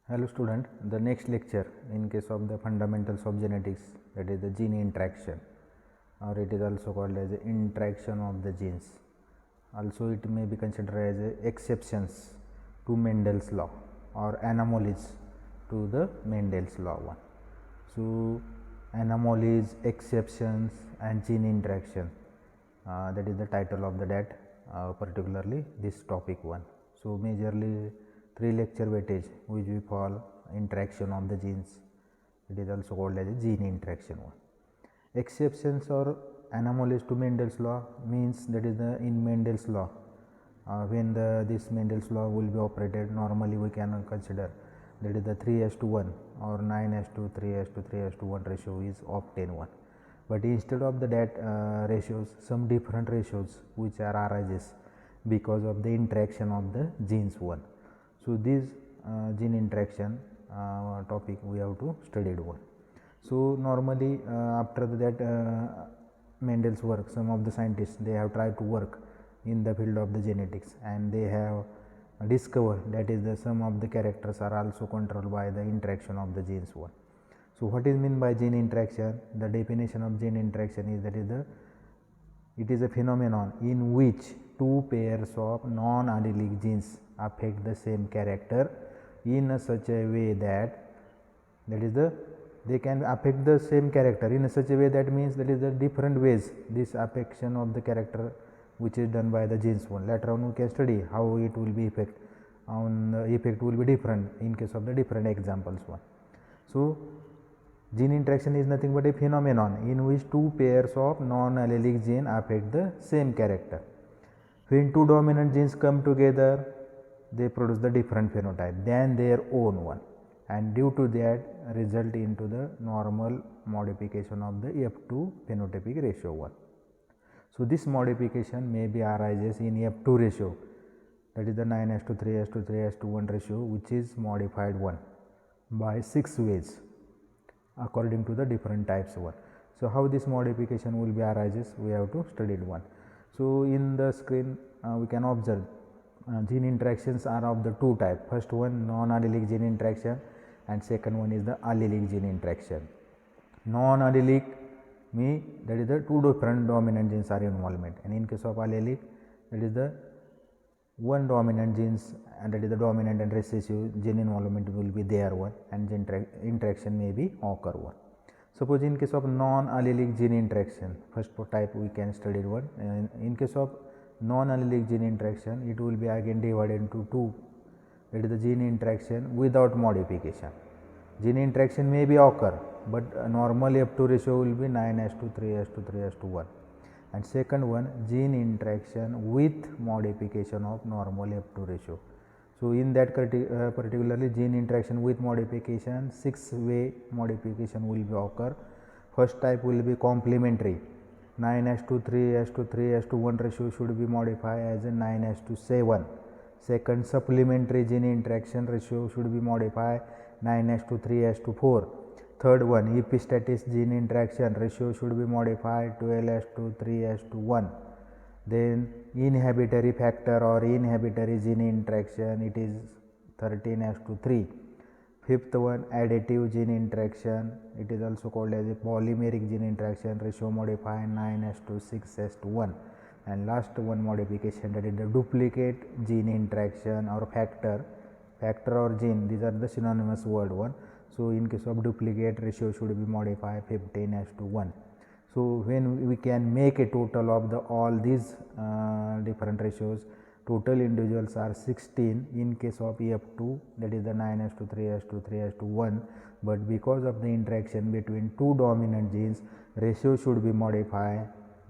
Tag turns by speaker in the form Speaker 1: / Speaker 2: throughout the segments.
Speaker 1: Hello student, the next lecture in case of the fundamentals of genetics, that is the gene interaction, or it is also called as interaction of the genes. Also it may be considered as exceptions to Mendel's law or anomalies to the Mendel's law one. So anomalies, exceptions and gene interaction, that is the title of the that particularly this topic one. So majorly 3 lecture weightage which we call interaction of the genes, it is also called as a gene interaction one. Exceptions or anomalies to Mendel's law means that is the in Mendel's law, when this Mendel's law will be operated, normally we can consider that is the 3:1 or 9:3 3:1 ratio is obtained one. But instead of that ratios, some different ratios which are arises because of the interaction of the genes one. So this gene interaction topic we have to study one. So normally after that Mendel's work, some of the scientists they have tried to work in the field of the genetics, and they have discovered that is the some of the characters are also controlled by the interaction of the genes one. So what is meant by gene interaction? The definition of gene interaction is that it is a phenomenon in which two pairs of non-allelic genes affect the same character in such a way that they can affect the same character in such a way, that means that is the different ways this affection of the character which is done by the genes one. Later on we can study how it will be effect on the effect will be different in case of the different examples one. So gene interaction is nothing but a phenomenon in which two pairs of non-allelic genes affect the same character. When two dominant genes come together, they produce the different phenotype than their own one, and due to that result into the normal modification of the F2 phenotypic ratio one. So this modification may be arises in F2 ratio, that is the 9:3:3:1 ratio, which is modified one by 6 ways according to the different types one. So how this modification will be arises, we have to study it one. So in the screen we can observe gene interactions are of the two types. First one non-allelic gene interaction, and second one is the allelic gene interaction. Non-allelic means that is the two different dominant genes are involvement, and in case of allelic, that is the one dominant genes, and that is the dominant and recessive gene involvement will be there one, and gene interaction may be occur one. Suppose in case of non-allelic gene interaction, first type we can study one. In case of non-allelic gene interaction, it will be again divided into two, that is the gene interaction without modification. Gene interaction may be occur, but normal F2 ratio will be 9:3:3:1, and second one gene interaction with modification of normal F2 ratio. So in that particularly gene interaction with modification, 6-way modification will be occur. First type will be complementary, 9:3:3:1 ratio should be modified as a 9:7. Second, supplementary gene interaction ratio should be modified 9:3:4. Third one, epistatic gene interaction ratio should be modified 12:3:1. Then inhibitory factor or inhibitory gene interaction, it is 13:3. Fifth one, additive gene interaction, it is also called as a polymeric gene interaction ratio modified 9:6:1. And last one modification, that is the duplicate gene interaction or factor or gene, these are the synonymous word one. So in case of duplicate, ratio should be modified 15:1. So when we can make a total of the all these different ratios, total individuals are 16 in case of F2, that is the 9:3:3:1, but because of the interaction between two dominant genes, ratio should be modified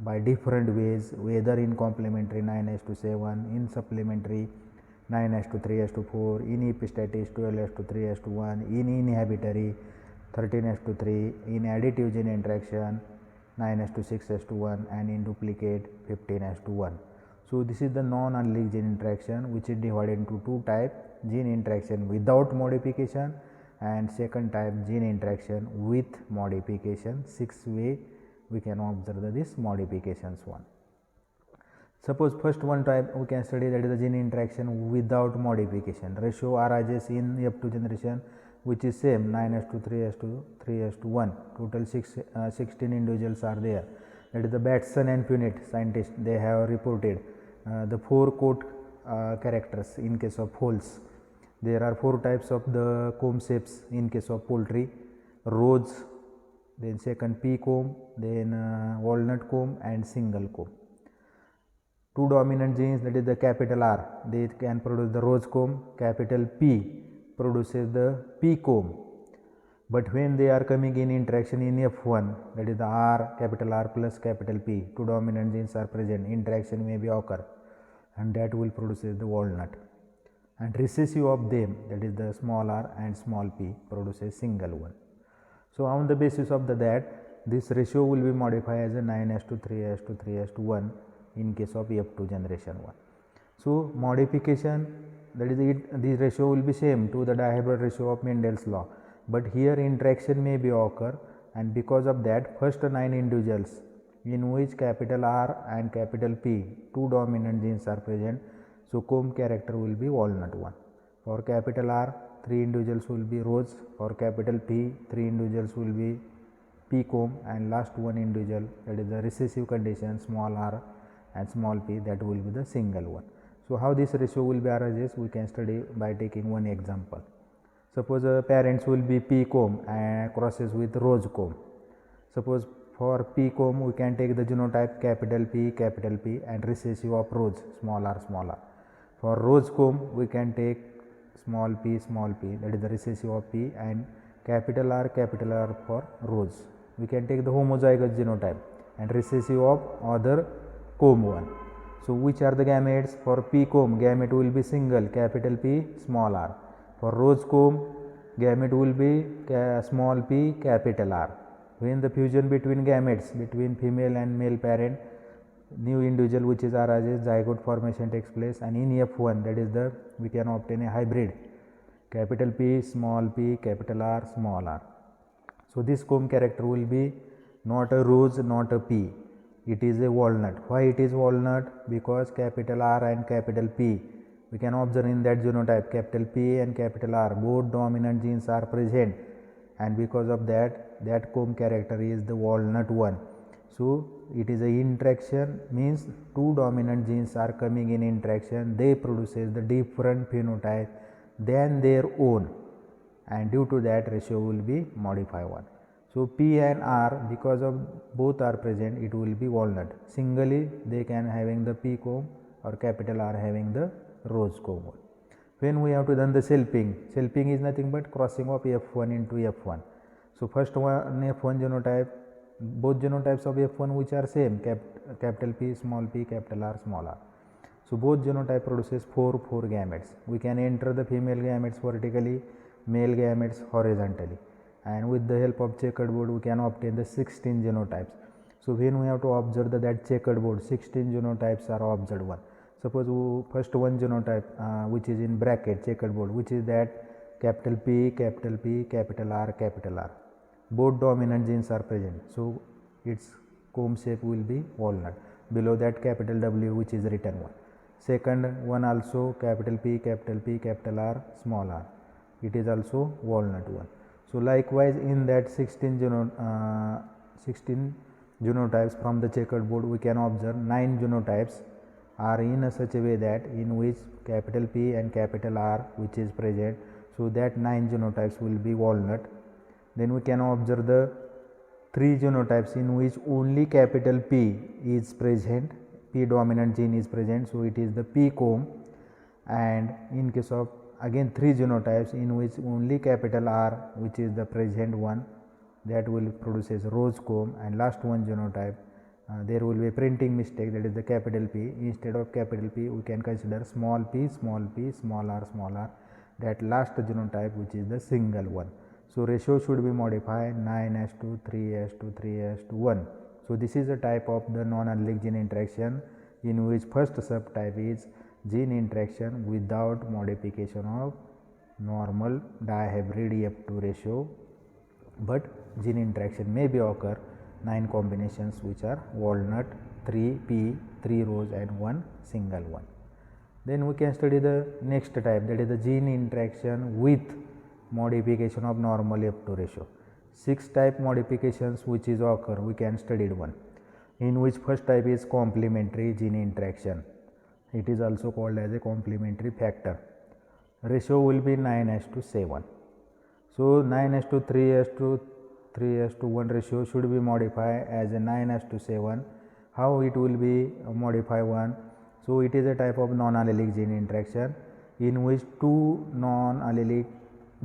Speaker 1: by different ways, whether in complementary 9:7, in supplementary 9:3:4, in epistatic 12:3:1, in inhibitory 13:3, in additive gene interaction 9:6:1, and in duplicate 15:1. So this is the non-allelic gene interaction, which is divided into two types: gene interaction without modification, and second type gene interaction with modification. 6 way we can observe this modifications one. Suppose first one type we can study, that is the gene interaction without modification. Ratio arises in F2 generation, which is same 9:3:3:1. Total 16 individuals are there. That is the Batson and Punnett scientists, they have reported the 4 coat characters in case of holes. There are 4 types of the comb shapes in case of poultry: rose, then second pea comb, then walnut comb and single comb. 2 dominant genes, that is the capital R, they can produce the rose comb. Capital P produces the pea comb. But when they are coming in interaction in F1, that is the R, capital R plus capital P, 2 dominant genes are present, interaction may be occur, and that will produce the walnut. And recessive of them, that is the small r and small p, produces single one. So on the basis of that, this ratio will be modified as a 9:3:3:1 in case of F2 generation 1. So modification, that is this ratio will be same to the dihybrid ratio of Mendel's law, but here interaction may be occur, and because of that first 9 individuals in which capital R and capital P, 2 dominant genes are present, so comb character will be walnut one. For capital R, 3 individuals will be rose. For capital P, 3 individuals will be pea comb, and last one individual, that is the recessive condition, small r and small p, that will be the single one. So how this ratio will be arises, we can study by taking one example. Suppose parents will be pea comb and crosses with rose comb. Suppose for pea comb we can take the genotype capital P and recessive of rose, small r. For rose comb we can take small p, that is the recessive of P, and capital R for rose. We can take the homozygous genotype and recessive of other comb one. So which are the gametes? For P comb, gamete will be single, capital P, small r. For rose comb, gamete will be small p, capital R. When the fusion between gametes, between female and male parent, new individual which is arises, zygote formation takes place, and in F1, that is the, we can obtain a hybrid, capital P, small p, capital R, small r. So this comb character will be not a rose, not a P, it is a walnut. Why it is walnut? Because capital R and capital P, we can observe in that genotype, capital P and capital R, both dominant genes are present, and because of that comb character is the walnut one. So it is a interaction, means 2 dominant genes are coming in interaction, they produces the different phenotype than their own, and due to that ratio will be modified one. So P and R, because of both are present, it will be walnut. Singly they can having the P comb, or capital R having the rose comb. When we have to done the selfing is nothing but crossing of F1 into F1. So first one F1 genotype, both genotypes of F1 which are same, capital P, capital R, small r. So both genotype produces 4 gametes. We can enter the female gametes vertically, male gametes horizontally, and with the help of checkered board we can obtain the 16 genotypes. So when we have to observe that checkered board, 16 genotypes are observed one. Suppose first one genotype which is in bracket checkered board, which is that capital P, capital R. Both dominant genes are present, so its comb shape will be walnut. Below that capital W, which is written one. Second one also capital P, capital R, small r. It is also walnut one. So likewise in that 16 genotypes from the checkered board, we can observe 9 genotypes are in such a way that in which capital P and capital R which is present, so that 9 genotypes will be walnut. Then we can observe the 3 genotypes in which only capital P is present, P dominant gene is present, so it is the P comb. And in case of again 3 genotypes in which only capital R which is the present one, that will produces rose comb. And last one genotype, there will be a printing mistake, that is the capital P. Instead of capital P we can consider small p, small r, that last genotype which is the single one. So ratio should be modified 9:3:3:1. So this is a type of the non-allelic gene interaction in which first subtype is gene interaction without modification of normal dihybrid F2 ratio, but gene interaction may be occur 9 combinations which are walnut, 3 P, 3 rows and 1 single one. Then we can study the next type, that is the gene interaction with modification of normal F2 ratio. 6 type modifications which is occur, we can study one, in which first type is complementary gene interaction. It is also called as a complementary factor. Ratio will be 9:7. So 9:3:1 ratio should be modified as a 9:7. How it will be modified one? So it is a type of non-allelic gene interaction in which two non-allelic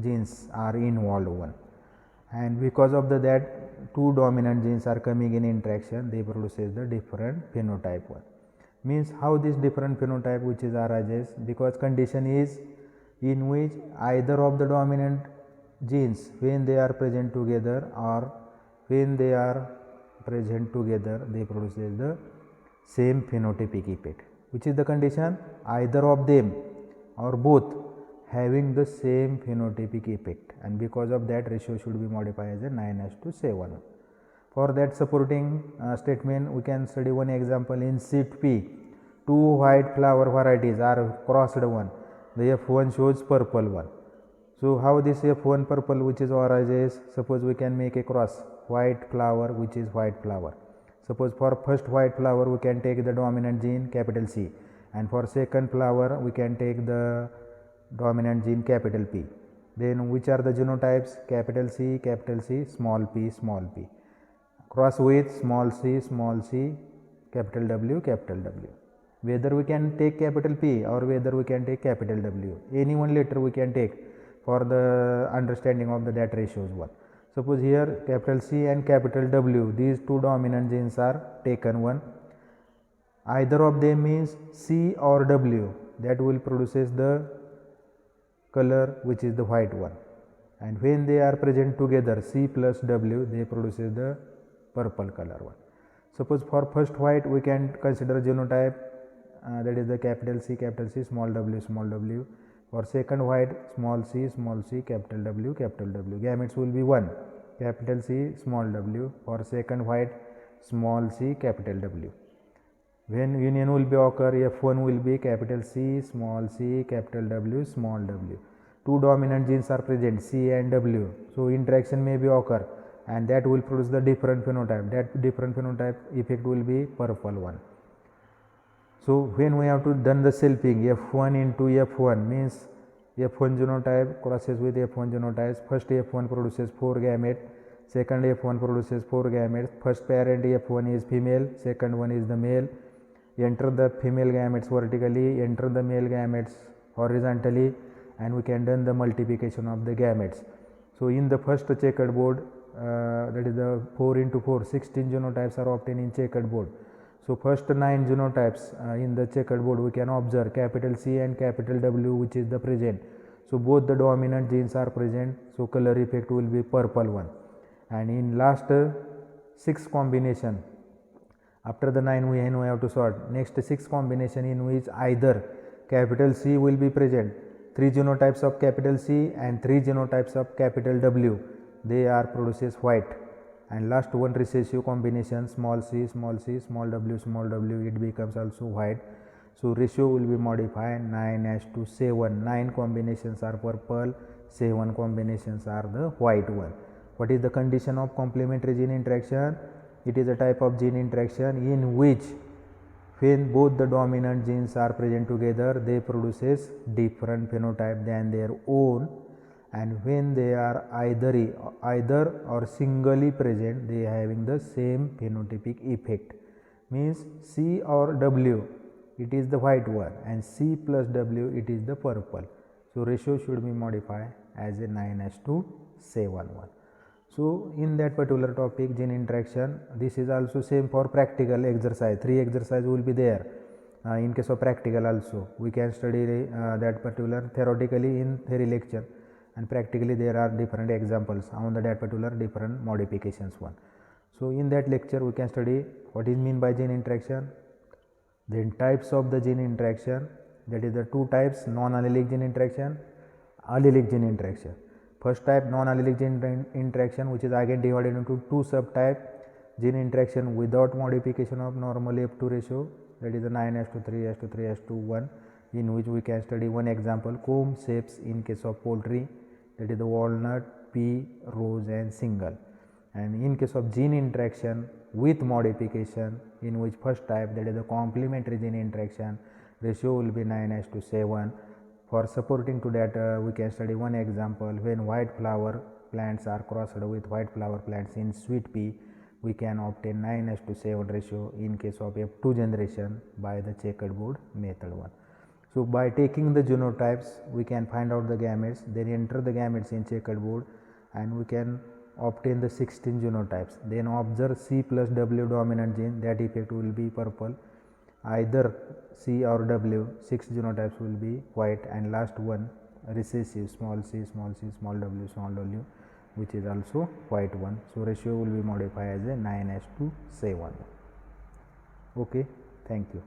Speaker 1: genes are involved one, and because of that two dominant genes are coming in interaction, they produces the different phenotype one. Means how this different phenotype which is arises, because condition is in which either of the dominant genes when they are present together or when they are present together they produces the same phenotypic effect. Which is the condition? Either of them or both having the same phenotypic effect, and because of that ratio should be modified as a 9:7. For that supporting statement we can study one example. In sheet P, two white flower varieties are crossed one. The F1 shows purple one. So how this F1 purple which is arises? Suppose we can make a cross, white flower which is white flower. Suppose for first white flower we can take the dominant gene capital C, and for second flower we can take the dominant gene capital P. Then which are the genotypes? Capital C, small p, cross with small c, capital W, Whether we can take capital P or whether we can take capital W, any one letter we can take for the understanding of that ratios one. Suppose here capital C and capital W, these two dominant genes are taken one. Either of them means C or W, that will produces the color which is the white one, and when they are present together C plus W, they produces the purple color one. Suppose for first white we can consider genotype, that is the capital C, small w. For second white, small c, capital W. Gametes will be 1, capital C, small w. For second white, small c, capital W. When union will be occur, F1 will be capital C, capital W, small w. Two dominant genes are present, C and W. So interaction may be occur, and that will produce the different phenotype. That different phenotype effect will be purple one. So when we have to done the selfing, F1 into F1 means F1 genotype crosses with F1 genotypes. First F1 produces 4 gametes, second F1 produces 4 gametes. First parent F1 is female, second one is the male. Enter the female gametes vertically, enter the male gametes horizontally, and we can done the multiplication of the gametes. So in the first checkered board, that is the 4 into 4, 16 genotypes are obtained in checkered board. So first 9 genotypes in the checkered board we can observe capital C and capital W which is the present. So both the dominant genes are present, so color effect will be purple one. And in last 6 combination, after the 9 we have to sort. Next 6 combination in which either capital C will be present, 3 genotypes of capital C and 3 genotypes of capital W, they are produces white. And last one recessive combination, small c, small w, it becomes also white. So ratio will be modified 9:7. 9 combinations are purple, 7 combinations are the white one. What is the condition of complementary gene interaction? It is a type of gene interaction in which when both the dominant genes are present together, they produces different phenotype than their own, and when they are either or singly present, they are having the same phenotypic effect. Means C or W, it is the white one, and C plus W, it is the purple. So ratio should be modified as a 9:7 one. So in that particular topic, gene interaction, this is also same for practical exercise. 3 exercise will be there. In case of practical also, we can study that particular theoretically in theory lecture, and practically there are different examples on that particular different modifications one. So in that lecture we can study what is mean by gene interaction, then types of the gene interaction, that is the 2 types, non-allelic gene interaction, allelic gene interaction. First type, non-allelic gene interaction, which is again divided into 2 subtype, gene interaction without modification of normal F2 ratio that is the 9:3:3:1, in which we can study one example, comb shapes in case of poultry, that is the walnut, pea, rose and single. And in case of gene interaction with modification, in which first type, that is the complementary gene interaction, ratio will be 9:7. For supporting to that, we can study one example, when white flower plants are crossed with white flower plants in sweet pea, we can obtain 9:7 ratio in case of F2 generation by the checkered board method 1. So by taking the genotypes, we can find out the gametes, then enter the gametes in checkered board, and we can obtain the 16 genotypes. Then observe C plus W dominant gene, that effect will be purple, either C or W, 6 genotypes will be white, and last one recessive, small c, small w, small w, which is also white one. So ratio will be modified as a 9:7. Okay, thank you.